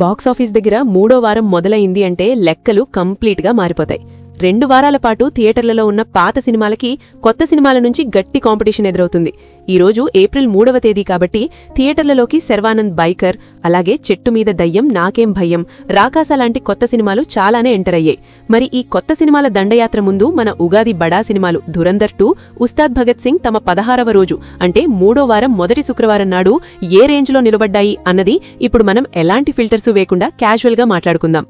Box office దగ్గర మూడో వారం మొదలైంది అంటే లెక్కలు కంప్లీట్గా మారిపోతాయి. 2 వారాల పాటు థియేటర్లలో ఉన్న పాత సినిమాలకి కొత్త సినిమాల నుంచి గట్టి కాంపిటీషన్ ఎదురవుతుంది. ఈరోజు ఏప్రిల్ 3వ తేదీ కాబట్టి థియేటర్లలోకి శర్వానంద్ బైకర్, అలాగే చెట్టు మీద దయ్యం, నాకేం భయం, రాకాస లాంటి కొత్త సినిమాలు చాలానే ఎంటర్ అయ్యాయి. మరి ఈ కొత్త సినిమాల దండయాత్ర ముందు మన ఉగాది బడా సినిమాలు ధురంధర్ 2, ఉస్తాద్ భగత్ సింగ్ తమ 16వ రోజు అంటే మూడో వారం మొదటి శుక్రవారం నాడు ఏ రేంజ్లో నిలబడ్డాయి అన్నది ఇప్పుడు మనం ఎలాంటి ఫిల్టర్సు వేయకుండా క్యాజువల్గా మాట్లాడుకుందాం.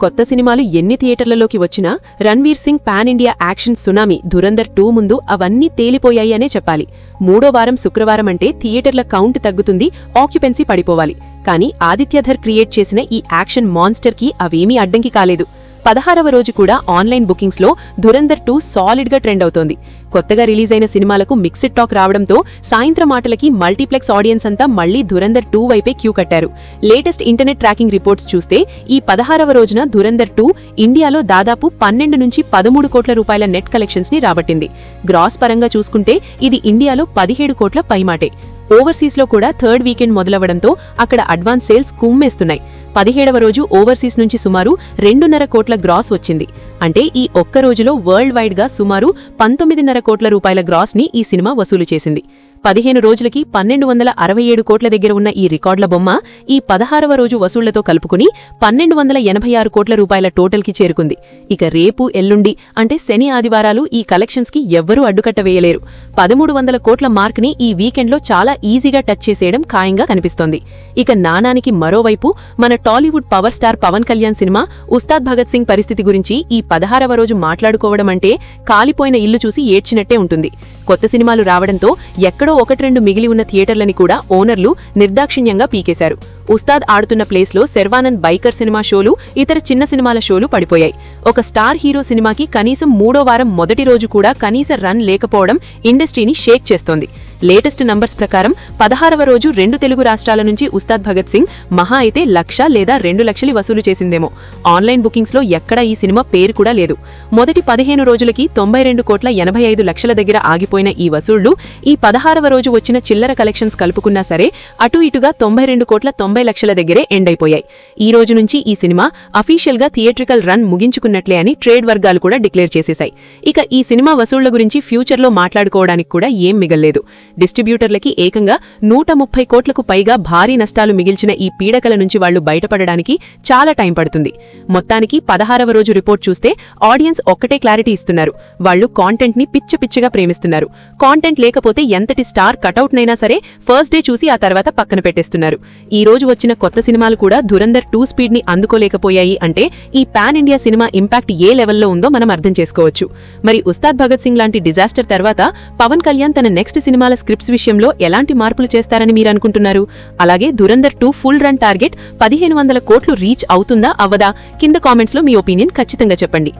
కొత్త సినిమాలు ఎన్ని థియేటర్లలోకి వచ్చినా Ranveer Singh pan India action tsunami Dhurandhar 2 ముందు అవన్నీ తేలిపోయాయి అనే చెప్పాలి. మూడో వారం శుక్రవారం అంటే థియేటర్ల కౌంట్ తగ్గుతుంది, ఆక్యుపెన్సీ పడిపోవాలి. కానీ ఆదిత్యధర్ క్రియేట్ చేసిన ఈ యాక్షన్ మాన్స్టర్కి అవేమీ అడ్డంకి కాలేదు. 16వ రోజు కూడా ఆన్లైన్ బుకింగ్స్లో ధురంధర్ 2 సాలిడ్గా ట్రెండ్ అవుతోంది. కొత్తగా రిలీజ్ అయిన సినిమాలకు మిక్స్డ్ టాక్ రావడంతో సాయంత్రం ఆటలకి మల్టీప్లెక్స్ ఆడియన్స్ అంతా మళ్లీ ధురంధర్ 2 వైపే క్యూ కట్టారు. లేటెస్ట్ ఇంటర్నెట్ ట్రాకింగ్ రిపోర్ట్స్ చూస్తే ఈ 16వ రోజున ధురంధర్ 2 ఇండియాలో దాదాపు 12 నుంచి 13 కోట్ల రూపాయల నెట్ కలెక్షన్స్ ని రాబట్టింది. గ్రాస్ పరంగా చూసుకుంటే ఇది ఇండియాలో 17 కోట్ల పైమాటే. ఓవర్సీస్లో కూడా థర్డ్ వీకెండ్ మొదలవడంతో అక్కడ అడ్వాన్స్ సేల్స్ కుమ్మేస్తున్నాయి. 17వ రోజు ఓవర్సీస్ నుంచి సుమారు 2.5 కోట్ల గ్రాస్ వచ్చింది. అంటే ఈ ఒక్క రోజులో వరల్డ్ వైడ్ గా సుమారు 19.5 కోట్ల రూపాయల గ్రాస్ ని ఈ సినిమా వసూలు చేసింది. 15 రోజులకి 1267 కోట్ల దగ్గర ఉన్న ఈ రికార్డుల బొమ్మ ఈ 16వ రోజు వసూళ్లతో కలుపుకుని 1286 కోట్ల రూపాయల టోటల్కి చేరుకుంది. ఇక రేపు ఎల్లుండి అంటే శని ఆదివారాలు ఈ కలెక్షన్స్ కి ఎవ్వరూ అడ్డుకట్ట వేయలేరు. 1300 కోట్ల మార్క్ ని ఈ వీకెండ్లో చాలా ఈజీగా టచ్ చేసేయడం ఖాయంగా కనిపిస్తోంది. ఇక నానానికి మరోవైపు మన Tollywood power star Pawan Kalyan cinema Ustaad Bhagat Singh పరిస్థితి గురించి ఈ 16వ రోజు మాట్లాడుకోవడం అంటే కాలిపోయిన ఇల్లు చూసి ఏడ్చినట్టే ఉంటుంది. కొత్త సినిమాలు రావడంతో ఎక్కడో 1-2 మిగిలి ఉన్న థియేటర్లని కూడా ఓనర్లు నిర్దాక్షిణ్యంగా పీకేశారు. ఉస్తాద్ ఆడుతున్న ప్లేస్లో శర్వానంద్ బైకర్ సినిమా షోలు, ఇతర చిన్న సినిమాల షోలు పడిపోయాయి. ఒక స్టార్ హీరో సినిమాకి కనీసం మూడో వారం మొదటి రోజు కూడా కనీస రన్ లేకపోవడం ఇండస్ట్రీని షేక్ చేస్తోంది. లేటెస్ట్ నంబర్స్ ప్రకారం 16వ రోజు 2 తెలుగు రాష్ట్రాల నుంచి ఉస్తాద్ భగత్ సింగ్ మహా అయితే 1,00,000 లేదా 2 లక్షలు వసూలు చేసిందేమో. ఆన్లైన్ బుకింగ్స్లో ఎక్కడా ఈ సినిమా పేరు కూడా లేదు. మొదటి 15 రోజులకి 92 కోట్ల 85 లక్షల దగ్గర ఆగిపోయిన ఈ వసూళ్లు ఈ 16వ రోజు వచ్చిన చిల్లర కలెక్షన్స్ కలుపుకున్నా సరే అటు ఇటుగా 92 కోట్ల 90 లక్షల దగ్గరే ఎండ్ అయిపోయాయి. ఈ రోజు నుంచి ఈ సినిమా అఫీషియల్ గా థియేట్రికల్ రన్ ముగించుకున్నట్లే అని ట్రేడ్ వర్గాలు కూడా డిక్లేర్ చేసేశాయి. ఇక ఈ సినిమా వసూళ్ల గురించి ఫ్యూచర్లో మాట్లాడుకోవడానికి కూడా ఏం మిగల్లేదు. డిస్ట్రిబ్యూటర్లకి ఏకంగా 130 కోట్లకు పైగా భారీ నష్టాలు మిగిల్చిన ఈ పీడకల నుంచి వాళ్లు బయటపడడానికి చాలా టైం పడుతుంది. మొత్తానికి 16వ రోజు రిపోర్ట్ చూస్తే ఆడియన్స్ ఒక్కటే క్లారిటీ ఇస్తున్నారు. వాళ్లు కాంటెంట్ ని పిచ్చపిచ్చగా ప్రేమిస్తున్నారు. కాంటెంట్ లేకపోతే ఎంతటి స్టార్ కటౌట్ నైనా సరే ఫస్ట్ డే చూసి ఆ తర్వాత పక్కన పెట్టేస్తున్నారు. ఈ రోజు వచ్చిన కొత్త సినిమాలు కూడా ధురంధర్ 2 స్పీడ్ ని అందుకోలేకపోయాయి అంటే ఈ పాన్ ఇండియా సినిమా ఇంపాక్ట్ ఏ లెవెల్లో ఉందో మనం అర్థం చేసుకోవచ్చు. మరి ఉస్తాద్ భగత్ సింగ్ లాంటి డిజాస్టర్ తర్వాత పవన్ కళ్యాణ్ తన నెక్స్ట్ సినిమాల స్క్రిప్ట్స్ విషయంలో ఎలాంటి మార్పులు చేస్తారని మీరు అనుకుంటున్నారు? అలాగే ధురంధర్ 2 ఫుల్ రన్ టార్గెట్ 1500 కోట్లు రీచ్ అవుతుందా అవ్వదా? కింద కామెంట్స్ లో మీ ఒపీనియన్ ఖచ్చితంగా చెప్పండి.